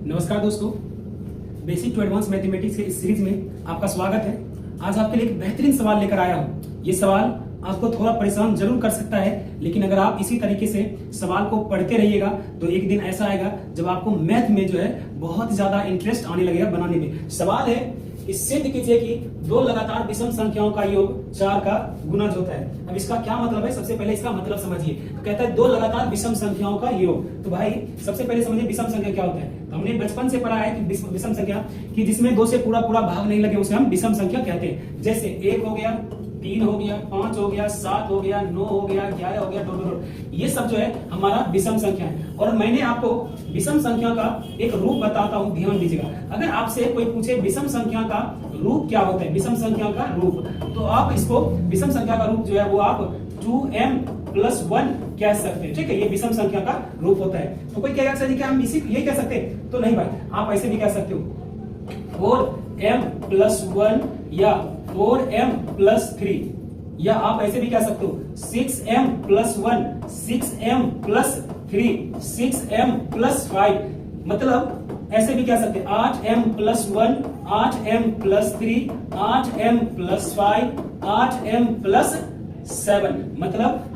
नमस्कार दोस्तों, basic to advance mathematics के इस सीरीज में आपका स्वागत है। आज आपके लिए एक बेहतरीन सवाल लेकर आया हूं। ये सवाल आपको थोड़ा परेशान जरूर कर सकता है, लेकिन अगर आप इसी तरीके से सवाल को पढ़ते रहिएगा तो एक दिन ऐसा आएगा जब आपको मैथ में जो है बहुत ज्यादा इंटरेस्ट आने लगेगा बनाने में। सवाल है कि सिद्ध कीजिए कि दो लगातार विषम संख्याओं का योग 4 का गुणज होता है। अब इसका क्या मतलब है, सबसे पहले इसका मतलब समझिए। तो कहता है दो लगातार विषम संख्याओं का योग। तो भाई सबसे पहले समझिए विषम संख्या क्या होता है। तो हमने बचपन से पढ़ा है कि विषम संख्या कि जिसमें 2 से पूरा भाग नहीं लगे उसे हम विषम संख्या कहते हैं। जैसे 1 हो गया, 3 हो गया, 5 हो गया, 7 हो गया, 9 हो गया, 11 हो गया, 2 ये सब जो है हमारा विषम संख्या है। और मैंने आपको विषम संख्या का एक रूप बताता हूं, ध्यान दीजिएगा। अगर आपसे कोई पूछे विषम संख्या का रूप क्या होता है, विषम संख्या का रूप, तो आप इसको विषम संख्या का रूप जो है वो आप 2m+1 कह सकते हैं। ठीक है, ये विषम संख्या का रूप होता है। तो कोई कहेगा सर जी क्या हम इसी ये कह सकते हैं? तो नहीं भाई, आप ऐसे भी कह सकते हो 4m+1 या 4m+3, या आप ऐसे भी कह सकते हो 6m+1, 6m+3, 6m+5। मतलब ऐसे भी कह सकते हैं 8m+1, 8m+3, 8m+5, 8m+7। मतलब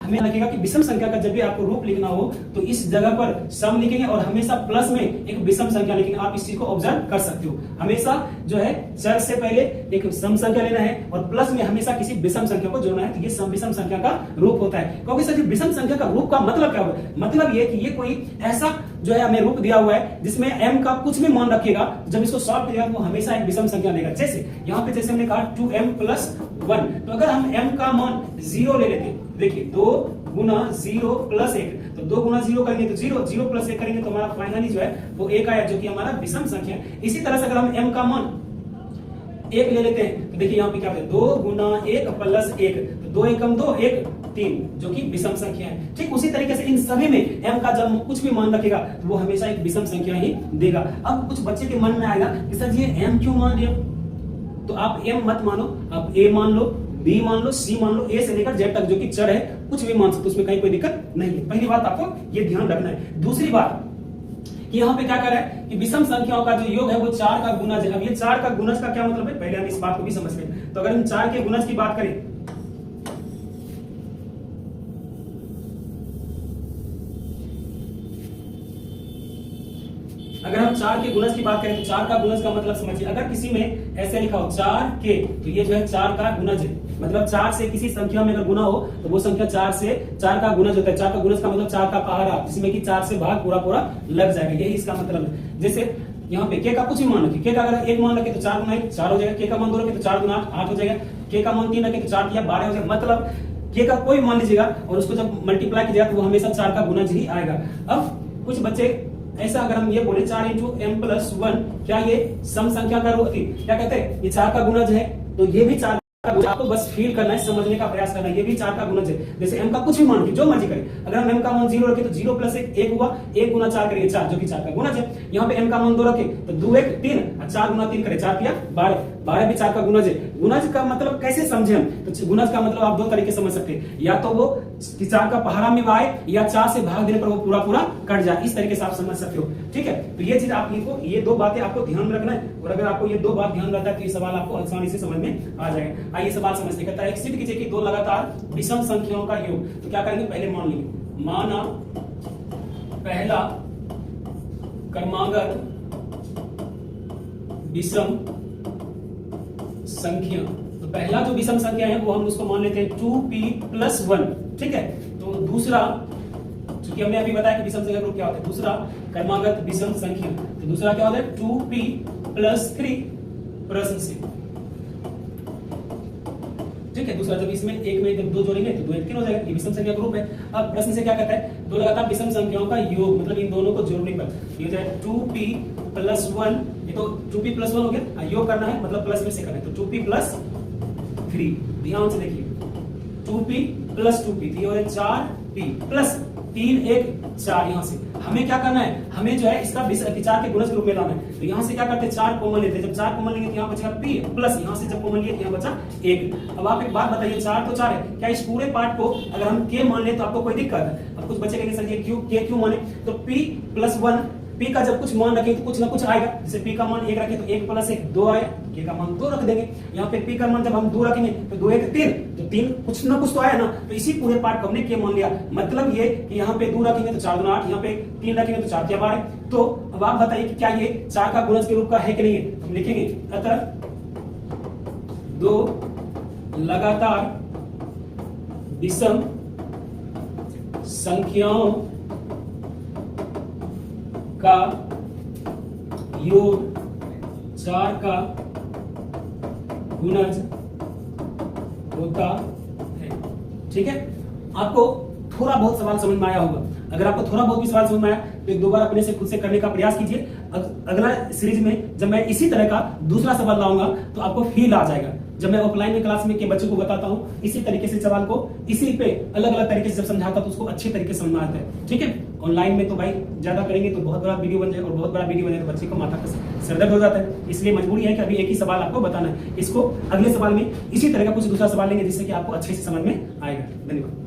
हमें लगेगा कि विषम संख्या का जब भी आपको रूप लिखना हो तो इस जगह पर सम लिखेंगे और हमेशा प्लस में एक विषम संख्या लिखेंगे। आप इस चीज को ऑब्जर्व कर सकते हो। हमेशा जो है चर से पहले एक सम संख्या लेना है और प्लस में हमेशा किसी विषम संख्या को जोड़ना है। तो ये सम विषम संख्या का रूप होता है। क्योंकि सर विषम संख्या का रूप का मतलब क्या होगा? मतलब ये कि ये कोई ऐसा जो है हमें रूप दिया हुआ है जिसमें m का कुछ भी मान रखिएगा, जब इसको सॉल्व करिएगा तो हमेशा एक विषम संख्या देगा। जैसे यहाँ पे जैसे हमने कहा 2m+1, तो अगर हम m का मान 0 ले लेते, देखिए 2 गुना 0+1, तो 2 गुना 0 करेंगे तो 0, 0+1 करेंगे तो हमारा फाइनली जो है वो 1 आया, जो कि हमारा विषम संख्या है। इसी तरह से अगर हम m का मान 1 ले लेते हैं तो देखिए यहाँ पे क्या होता है 2 गुना 1+1, तो 2 एकम 2, 1 3, जो कि विषम संख्या है। ठीक उसी तरीके से इन सभी में m का जब कुछ भी मान रखेगा तो वो हमेशा एक विषम संख्या ही देगा। अब कुछ बच्चे के मन में आएगा कि सर ये m क्यों मान दिया? तो आप m मत मानो, आप a मान लो, b मान लो, c मान लो, a से लेकर z तक जो कि चर है कुछ भी मान सकते, उसमें कहीं कोई दिक्कत नहीं है। पहली बात आपको ये ध्यान रखना है। दूसरी बात कि यहाँ पे क्या कर रहा है कि विषम संख्याओं का जो योग है वो 4 का गुणज है। अब ये 4 का गुणज का क्या मतलब है, पहले हम इस बात को भी समझते हैं। तो अगर हम 4 के गुणज की बात करें, अगर हम 4 के गुणज की बात करें तो 4 का गुणज का मतलब समझिए। अगर किसी में ऐसे लिखा हो 4 के, तो ये जो है 4 का गुणज है। मतलब 4 से किसी संख्या में अगर गुना हो तो वो संख्या 4 का गुणज होता है। 4 का गुणज का मतलब 4 का पहाड़ा, जिसमें कि 4 से भाग पूरा लग जाएगा, यही इसका मतलब है। जैसे यहाँ पे k का कुछ भी मान रखिए, k का अगर 1 मान रखे तो 4 गुना 1 4 हो जाएगा, k का मान 2 रखे तो 4 गुना 8 हो जाएगा, k का मान 3 रखे तो 4 किया 12 हो जाएगा। मतलब k का कोई मान लीजिएगा और उसको जब मल्टीप्लाई किया तो वो हमेशा 4 का गुणज ही आएगा। अब कुछ बच्चे ऐसा अगर हम ये बोले 4 × m+1, क्या ये सम संख्या का रूप थी? क्या कहते हैं ये 4 का गुणज है, तो ये भी 4 आपको बस फील करना है, समझने का प्रयास करना है। ये भी 4 का गुणज है। जैसे m का कुछ भी मान रखिए, जो मर्जी करें। अगर हम m का मान 0 रखे तो 0+1 1 हुआ, 1 गुना 4 करेंगे 4, जो कि 4 का गुणज है। यहाँ पे m का मान 2 रखे तो 2 1 3, 4 गुना 3 करे 4 किया 12, 12 भी 4 का गुणज है। गुणज का मतलब कैसे समझे हम? तो गुणज का मतलब आप 2 तरीके समझ सकते हैं, या तो वो 4 का पहाड़ा में आए या 4 से भाग देने पर वो पूरा कट जाए। इस तरीके से आप समझ सकते हो। ठीक है, तो ये चीज आप लिखो, ये 2 बातें आपको ध्यान में रखना है। और अगर आपको ये 2 बात ध्यान रहता है तो ये सवाल आपको आसानी से समझ में आ जाएगा। आइए सवाल समझते हैं। कहता है सिद्ध कीजिए कि 2 लगातार विषम संख्याओं का योग। तो क्या करेंगे, पहले मान लेंगे। माना पहला क्रमागत विषम संख्या, तो पहला जो विषम संख्या है वो हम उसको मान लेते हैं 2p+1। ठीक है, तो दूसरा, क्योंकि हमने अभी बताया कि विषम संख्या का रूप क्या होता है। दूसरा क्रमागत विषम संख्या, तो दूसरा क्या होता है 2p+3 प्रश्न से। ठीक है, दूसरा जब इसमें एक में जब 2 जोड़ेंगे तो 2 1 3 हो जाएगा। ये विषम संख्या का रूप है। अब प्रश्न से क्या कहता है, 2 लगातार विषम संख्याओं का योग, मतलब इन दोनों को जोड़ने पर ये हो जाए 2p+1, ये तो 2p+1 हो गया, योग करना है मतलब प्लस में से करना है, तो 2p+3। ध्यान से देखिए 2p+2p, तो ये हो जाए 4p प्लस 3 1 4। यहाँ से हमें क्या करना है, हमें जो है इसका 4 के गुणज के रूप में लाना है। तो यहाँ से क्या करते हैं 4 कॉमन लेते हैं। जब 4 कॉमन लेंगे तो यहाँ बचेगा p प्लस, यहाँ से जब कॉमन लिए तो यहाँ बचा 1। अब आप एक बात बताइए, 4 तो 4 है, क्या इस पूरे पार्ट को अगर हम k मान ले तो आपको कोई दिक्कत है? अब कुछ बच्चे कहेंगे सर ये क्यों k क्यों माने? तो p+1 p का जब कुछ मान रखें तो कुछ ना कुछ आएगा। जैसे p का मान 1 रखे तो 1 + 1 2 आया, k का मान 2 रख देंगे। यहाँ पे p का मान जब हम 2 रखेंगे तो 2 1 3, तो 3 कुछ ना कुछ तो आया ना। तो इसी पूरे पार्ट को हमने k मान लिया। मतलब ये कि यहाँ पे 2 रखेंगे तो 4 2 8, यहाँ पे 3 रखेंगे तो 4 12। तो अब आप बताइए कि क्या ये 4 का गुणज के रूप का है कि नहीं है। हम लिखेंगे अतः 2 लगातार विषम संख्याओं का योग 4 का गुणज होता है। ठीक है, आपको थोड़ा बहुत सवाल समझ में आया होगा। अगर आपको थोड़ा बहुत भी सवाल समझ में आया तो एक दो बार अपने से खुद से करने का प्रयास कीजिए। अगला सीरीज में जब मैं इसी तरह का दूसरा सवाल लाऊंगा तो आपको फील आ जाएगा। जब मैं ऑफलाइन में क्लास में के बच्चों को बताता हूँ इसी तरीके से सवाल को इसी पे अलग अलग तरीके से जब समझाता तो उसको अच्छे तरीके से समझ में आता है। ठीक है, ऑनलाइन में तो भाई ज्यादा करेंगे तो बहुत बड़ा वीडियो बन जाए, और बहुत बड़ा वीडियो बने तो बच्चे को माथा का सरदर्द हो जाता है। इसलिए मजबूरी है कि अभी एक ही सवाल आपको बताना है। इसको अगले सवाल में इसी तरह का कुछ दूसरा सवाल लेंगे जिससे कि आपको अच्छे से समझ में आएगा। धन्यवाद।